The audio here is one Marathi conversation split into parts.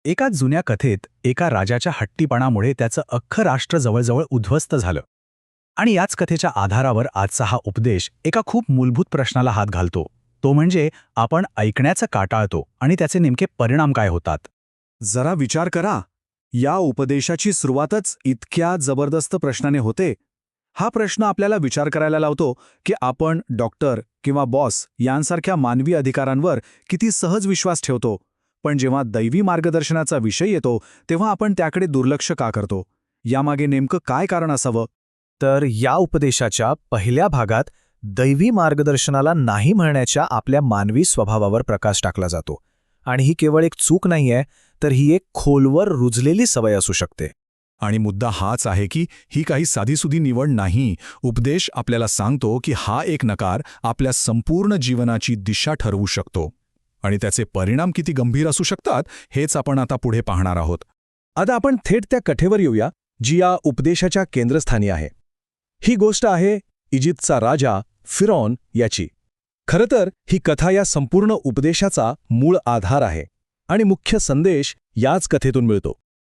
एका जुन्या कथेत एका राजाच्या हट्टीपणामुळे त्याचं अख्खं राष्ट्र जवळजवळ उद्ध्वस्त झालं. आणि याच कथेच्या आधारावर आजचा हा उपदेश एका खूप मूलभूत प्रश्नाला हात घालतो. तो म्हणजे आपण ऐकण्याचं का टाळतो आणि त्याचे नेमके परिणाम काय होतात. जरा विचार करा, या उपदेशाची सुरुवातच इतक्या जबरदस्त प्रश्नाने होते. हा प्रश्न आपल्याला विचार करायला लावतो की आपण डॉक्टर किंवा बॉस यांसारख्या मानवी अधिकारांवर किती सहज विश्वास ठेवतो, पण जेव्हा दैवी मार्गदर्शनाचा विषय येतो तेव्हा आपण त्याकडे दुर्लक्ष का करतो. यामागे नेमकं काय कारण असावं? तर या उपदेशाच्या पहिल्या भागात दैवी मार्गदर्शनाला नाही म्हणण्याच्या आपल्या मानवी स्वभावावर प्रकाश टाकला जातो. आणि ही केवळ एक चूक नाहीये, तर ही एक खोलवर रुजलेली सवय असू शकते. आणि मुद्दा हाच आहे की ही काही साधीसुधी निवड नाही. उपदेश आपल्याला सांगतो की हा एक नकार आपल्या संपूर्ण जीवनाची दिशा ठरवू शकतो. आणि त्याचे परिणाम किती गंभीर असू शकतात हेच आपण आता पुढे पाहणार आहोत. आता आपण थेट त्या कथेवर येऊया, जी या उपदेशाच्या केंद्रस्थानी आहे. ही गोष्ट आहे इजिप्तचा राजा फिरौन याची. खरं तर ही कथा या संपूर्ण उपदेशाचा मूळ आधार आहे आणि मुख्य संदेश याच कथेतून मिळतो.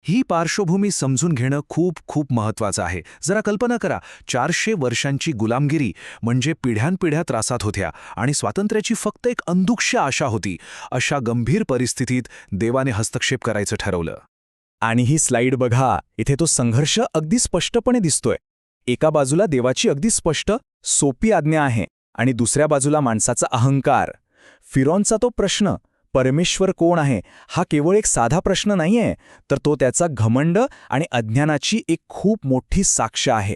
ही पार्श्वभूमी समजून घेणं खूप खूप महत्त्वाचं आहे. जरा कल्पना करा, 400 वर्षांची गुलामगिरी म्हणजे पिढ्यानपिढ्या त्रासात होत्या आणि स्वातंत्र्याची फक्त एक अंधुक्ष आशा होती. अशा गंभीर परिस्थितीत देवाने हस्तक्षेप करायचं ठरवलं. आणि ही स्लाईड बघा, इथे तो संघर्ष अगदी स्पष्टपणे दिसतोय. एका बाजूला देवाची अगदी स्पष्ट, सोपी आज्ञा आहे आणि दुसऱ्या बाजूला माणसाचा अहंकार. फिरौनचा तो प्रश्न, परमेश्वर कोण आहे, हा केवळ एक साधा प्रश्न नाहीये, तर तो त्याचा घमंड आणि अज्ञानाची एक खूप मोठी साक्ष आहे.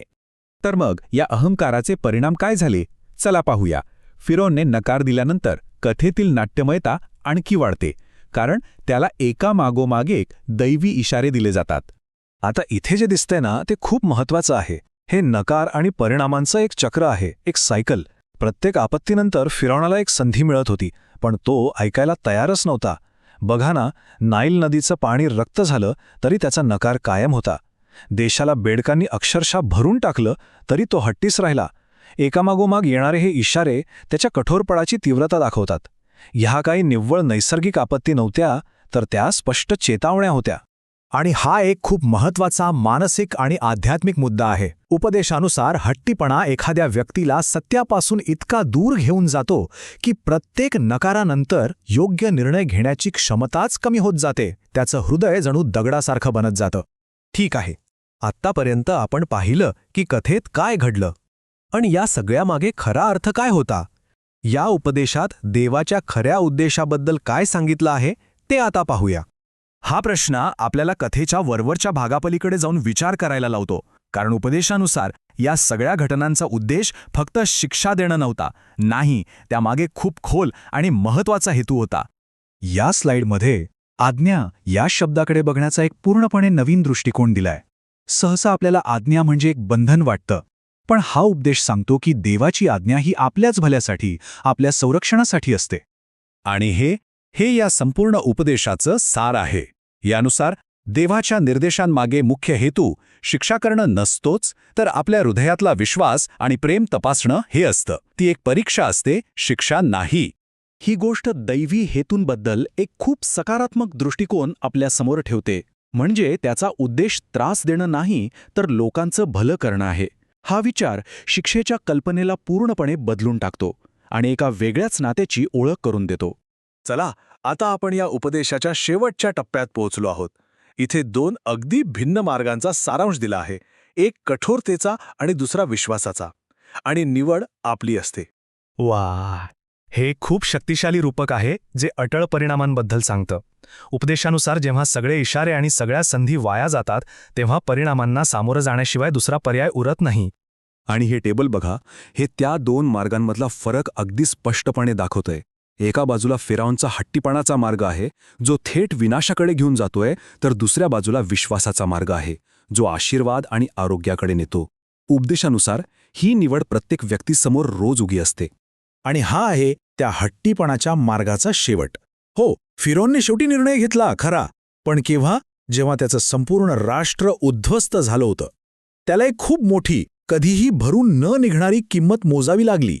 तर मग या अहंकाराचे परिणाम काय झाले, चला पाहूया. फिरौनने नकार दिल्यानंतर कथेतील नाट्यमयता आणखी वाढते, कारण त्याला एका मागोमाग एक दैवी इशारे दिले जातात. आता इथे जे दिसतंय ना, ते खूप महत्वाचं आहे. हे नकार आणि परिणामांचं एक चक्र आहे, एक सायकल. प्रत्येक आपत्तीनंतर फिरौनाला एक संधी मिळत होती, पण तो ऐकायला तयारच नव्हता. बघा ना, नाईल नदीचं पाणी रक्त झालं तरी त्याचा नकार कायम होता. देशाला बेडकांनी अक्षरशः भरून टाकलं तरी तो हट्टीच राहिला. एकामागोमाग येणारे हे इशारे त्याच्या कठोरपणाची तीव्रता दाखवतात. ह्या काही निव्वळ नैसर्गिक आपत्ती नव्हत्या, तर त्या स्पष्ट चेतावण्या होत्या. आणि हा एक खूप महत्त्वाचा मानसिक आणि आध्यात्मिक मुद्दा आहे. उपदेशानुसार हट्टीपणा एखाद्या व्यक्तीला सत्यापासून इतका दूर घेऊन जातो की प्रत्येक नकारानंतर योग्य निर्णय घेण्याची क्षमताच कमी होत जाते. त्याचं हृदय जणू दगडासारखं बनत जातं. ठीक आहे, आत्तापर्यंत आपण पाहिलं की कथेत काय घडलं आणि या सगळ्यामागे खरा अर्थ काय होता. या उपदेशात देवाच्या खऱ्या उद्देशाबद्दल काय सांगितलं आहे ते आता पाहूया. हा प्रश्न आपल्याला कथेच्या वरवरच्या भागापलीकडे जाऊन विचार करायला लावतो, कारण उपदेशानुसार या सगळ्या घटनांचा उद्देश फक्त शिक्षा देणं नव्हता. नाही, त्यामागे खूप खोल आणि महत्त्वाचा हेतू होता. या स्लाईडमध्ये आज्ञा या शब्दाकडे बघण्याचा एक पूर्णपणे नवीन दृष्टिकोन दिलाय. सहसा आपल्याला आज्ञा म्हणजे एक बंधन वाटतं, पण हा उपदेश सांगतो की देवाची आज्ञा ही आपल्याच भल्यासाठी, आपल्या संरक्षणासाठी असते. आणि हे या संपूर्ण उपदेशाचं सार आहे. यानुसार देवाच्या निर्देशांमागे मुख्य हेतू शिक्षा करणं नसतोच, तर आपल्या हृदयातला विश्वास आणि प्रेम तपासणं हे असतं. ती एक परीक्षा असते, शिक्षा नाही. ही गोष्ट दैवी हेतूंबद्दल एक खूप सकारात्मक दृष्टिकोन आपल्यासमोर ठेवते. म्हणजे त्याचा उद्देश त्रास देणं नाही, तर लोकांचं भलं करणं आहे. हा विचार शिक्षेच्या कल्पनेला पूर्णपणे बदलून टाकतो आणि एका वेगळ्याच नात्याची ओळख करून देतो. चला, आता आपण या उपदेशाच्या शेवटच्या टप्प्यात पोहोचलो आहोत. इथे 2 अगदी भिन्न मार्गांचा सारांश दिला आहे, एक कठोरतेचा आणि दुसरा विश्वासाचा. आणि निवड आपली असते. वा, हे खूप शक्तिशाली रूपक आहे जे अटळ परिणामांबद्दल सांगतं. उपदेशानुसार जेव्हा सगळे इशारे आणि सगळ्या संधी वाया जातात, तेव्हा परिणामांना सामोरं जाण्याशिवाय दुसरा पर्याय उरत नाही. आणि हे टेबल बघा, हे त्या 2 मार्गांमधला फरक अगदी स्पष्टपणे दाखवतंय. एका बाजूला फिरौनचा हट्टीपणाचा मार्ग आहे, जो थेट विनाशाकडे घेऊन जातोय, तर दुसऱ्या बाजूला विश्वासाचा मार्ग आहे, जो आशीर्वाद आणि आरोग्याकडे नेतो. उपदेशानुसार ही निवड प्रत्येक व्यक्तीसमोर रोज उगी असते. आणि हा आहे त्या हट्टीपणाच्या मार्गाचा शेवट. हो, फिरौनने शेवटी निर्णय घेतला खरा, पण केव्हा, जेव्हा त्याचं संपूर्ण राष्ट्र उद्ध्वस्त झालं होतं. त्याला एक खूप मोठी, कधीही भरून न निघणारी किंमत मोजावी लागली.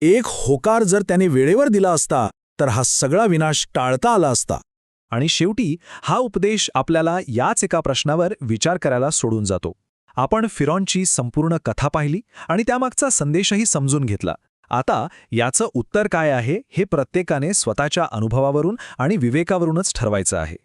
एक होकार जर त्याने वेळेवर दिला असता, तर हा सगळा विनाश टाळता आला असता. आणि शेवटी हा उपदेश आपल्याला याच एका प्रश्नावर विचार करायला सोडून जातो. आपण फिरॉनची संपूर्ण कथा पाहिली आणि त्यामागचा संदेशही समजून घेतला. आता याचं उत्तर काय आहे हे प्रत्येकाने स्वतःच्या अनुभवावरून आणि विवेकावरूनच ठरवायचं आहे.